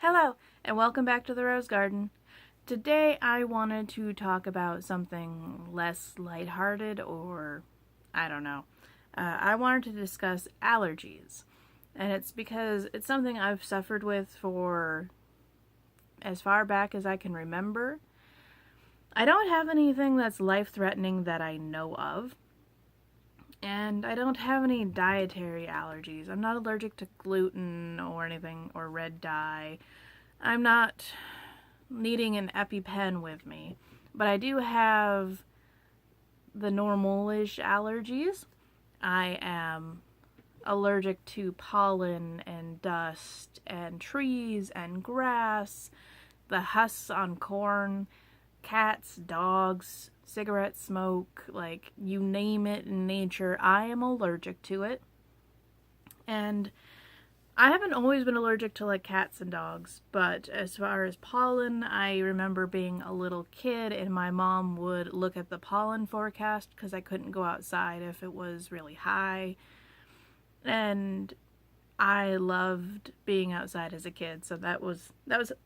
Hello, and welcome back to the Rose Garden. Today I wanted to talk about something less lighthearted, or I don't know. I wanted to discuss allergies. And it's because it's something I've suffered with for as far back as I can remember. I don't have anything that's life-threatening that I know of. And I don't have any dietary allergies. I'm not allergic to gluten or anything, or red dye. I'm not needing an EpiPen with me. But I do have the normal-ish allergies. I am allergic to pollen and dust and trees and grass, the husks on corn, cats, dogs, cigarette smoke, like you name it in nature, I am allergic to it. And I haven't always been allergic to like cats and dogs, but as far as pollen, I remember being a little kid and my mom would look at the pollen forecast because I couldn't go outside if it was really high. And I loved being outside as a kid, so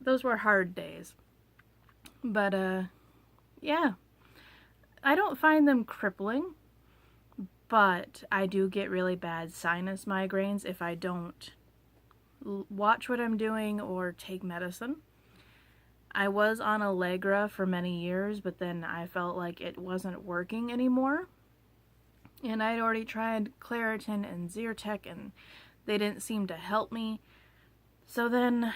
those were hard days. But yeah. I don't find them crippling, but I do get really bad sinus migraines if I don't watch what I'm doing or take medicine. I was on Allegra for many years, but then I felt like it wasn't working anymore. And I'd already tried Claritin and Zyrtec, and they didn't seem to help me. So then,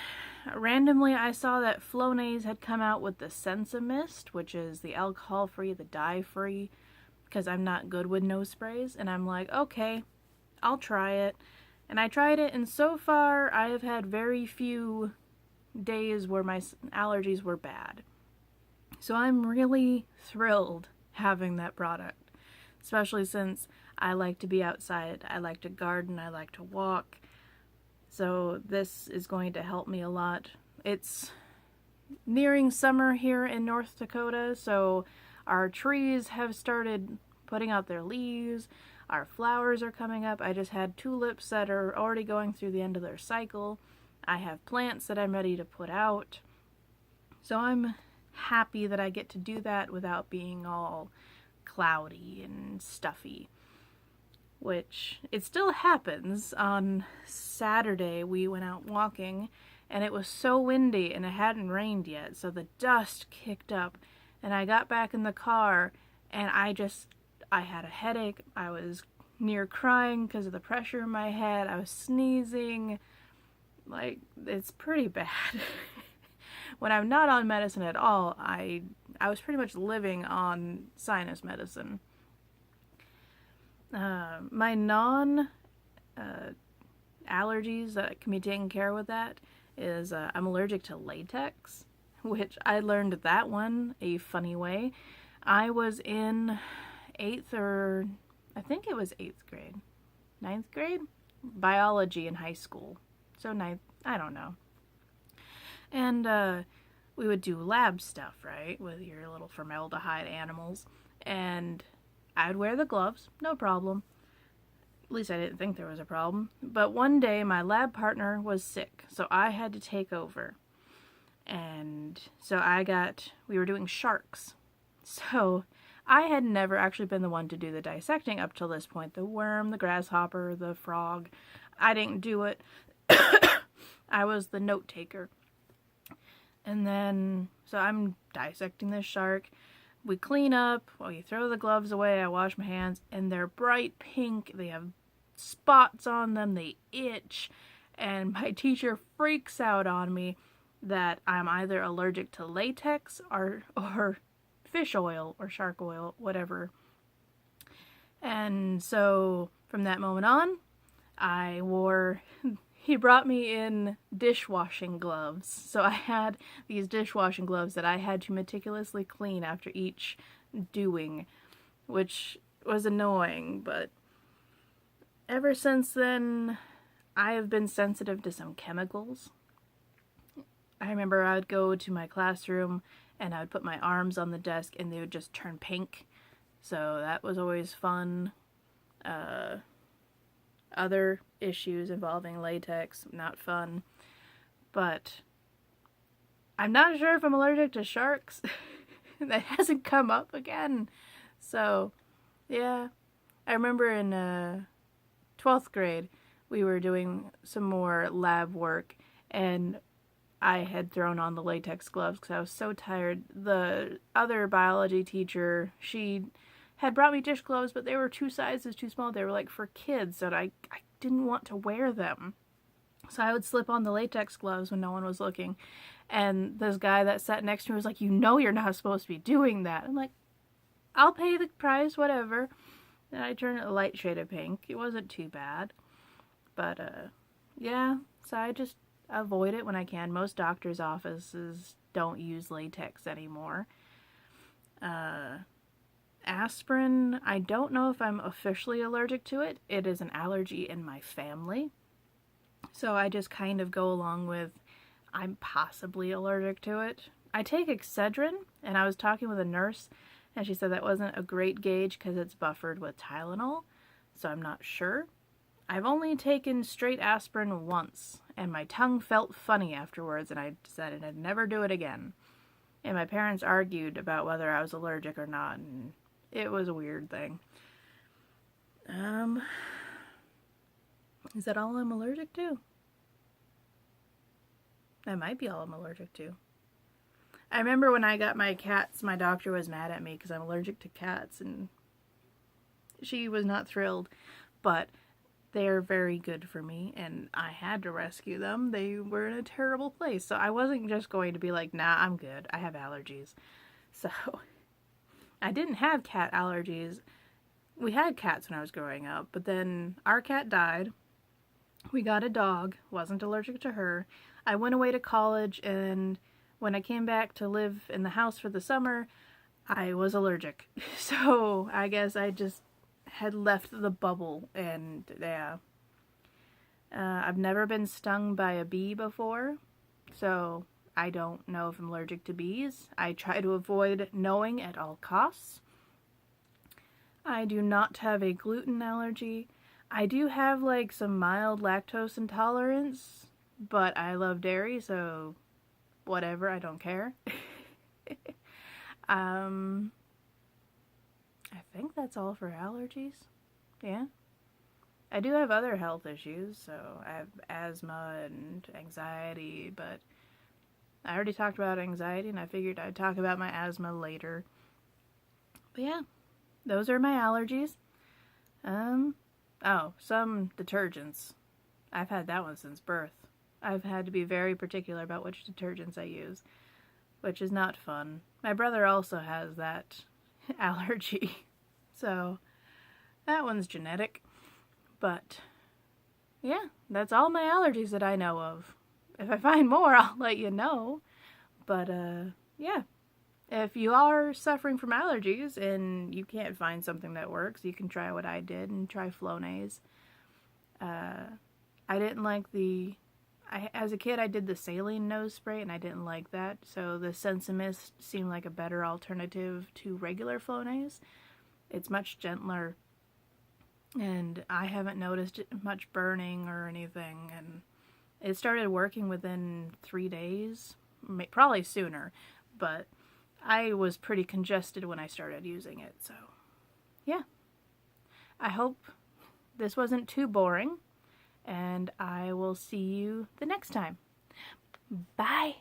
randomly, I saw that Flonase had come out with the Sensimist, which is the alcohol-free, the dye-free, because I'm not good with nose sprays. And I'm like, okay, I'll try it. And I tried it, and so far, I have had very few days where my allergies were bad. So I'm really thrilled having that product. Especially since I like to be outside, I like to garden, I like to walk. So this is going to help me a lot. It's nearing summer here in North Dakota, so our trees have started putting out their leaves. Our flowers are coming up. I just had tulips that are already going through the end of their cycle. I have plants that I'm ready to put out. So I'm happy that I get to do that without being all cloudy and stuffy, which it still happens. On Saturday we went out walking and it was so windy and it hadn't rained yet, so the dust kicked up and I got back in the car and I had a headache. I was near crying because of the pressure in my head. I was sneezing. Like, it's pretty bad. When I'm not on medicine at all, I was pretty much living on sinus medicine. My allergies that can be taken care of with that is I'm allergic to latex, which I learned that one a funny way. I was in 8th or I think it was 8th grade, 9th grade, biology in high school. So 9th, I don't know. And we would do lab stuff, right, with your little formaldehyde animals. And I'd wear the gloves, no problem. At least I didn't think there was a problem. But one day my lab partner was sick, so I had to take over. And so we were doing sharks. So I had never actually been the one to do the dissecting up till this point. The worm, the grasshopper, the frog. I didn't do it. I was the note taker. And then, so I'm dissecting this shark. We clean up, we throw the gloves away, I wash my hands, and they're bright pink. They have spots on them, they itch, and my teacher freaks out on me that I'm either allergic to latex or fish oil or shark oil, whatever. And so from that moment on, he brought me in dishwashing gloves. So I had these dishwashing gloves that I had to meticulously clean after each doing, which was annoying, but ever since then, I have been sensitive to some chemicals. I remember I would go to my classroom and I would put my arms on the desk and they would just turn pink. So that was always fun. Other issues involving latex, not fun. But I'm not sure if I'm allergic to sharks. That hasn't come up again. So, yeah. I remember in 12th grade, we were doing some more lab work, and I had thrown on the latex gloves because I was so tired. The other biology teacher, she had brought me dish gloves, but they were 2 sizes too small. They were like for kids, and I didn't want to wear them. So I would slip on the latex gloves when no one was looking. And this guy that sat next to me was like, you know you're not supposed to be doing that. I'm like, I'll pay the price, whatever. And I turned it a light shade of pink. It wasn't too bad. But, yeah. So I just avoid it when I can. Most doctors' offices don't use latex anymore. Aspirin, I don't know if I'm officially allergic to it. It is an allergy in my family. So I just kind of go along with, I'm possibly allergic to it. I take Excedrin, and I was talking with a nurse, and she said that wasn't a great gauge because it's buffered with Tylenol, so I'm not sure. I've only taken straight aspirin once, and my tongue felt funny afterwards, and I decided I'd never do it again. And my parents argued about whether I was allergic or not, and it was a weird thing. Is that all I'm allergic to? That might be all I'm allergic to. I remember when I got my cats, my doctor was mad at me because I'm allergic to cats, and she was not thrilled, but they're very good for me, and I had to rescue them. They were in a terrible place, so I wasn't just going to be like, nah, I'm good. I have allergies. So, I didn't have cat allergies. We had cats when I was growing up, but then our cat died. We got a dog, wasn't allergic to her. I went away to college, and when I came back to live in the house for the summer, I was allergic. So I guess I just had left the bubble, and yeah. I've never been stung by a bee before, so I don't know if I'm allergic to bees. I try to avoid knowing at all costs. I do not have a gluten allergy. I do have like some mild lactose intolerance, but I love dairy, so whatever, I don't care. I think that's all for allergies. Yeah. I do have other health issues, so I have asthma and anxiety, but I already talked about anxiety, and I figured I'd talk about my asthma later. But yeah, those are my allergies. Oh, some detergents. I've had that one since birth. I've had to be very particular about which detergents I use, which is not fun. My brother also has that allergy, so that one's genetic. But yeah, that's all my allergies that I know of. If I find more, I'll let you know. But yeah, if you are suffering from allergies and you can't find something that works, you can try what I did and try Flonase. I didn't like as a kid I did the saline nose spray, and I didn't like that, so the Sensimist seemed like a better alternative to regular Flonase. It's much gentler, and I haven't noticed much burning or anything, and it started working within 3 days, probably sooner, but I was pretty congested when I started using it, so yeah. I hope this wasn't too boring, and I will see you the next time. Bye!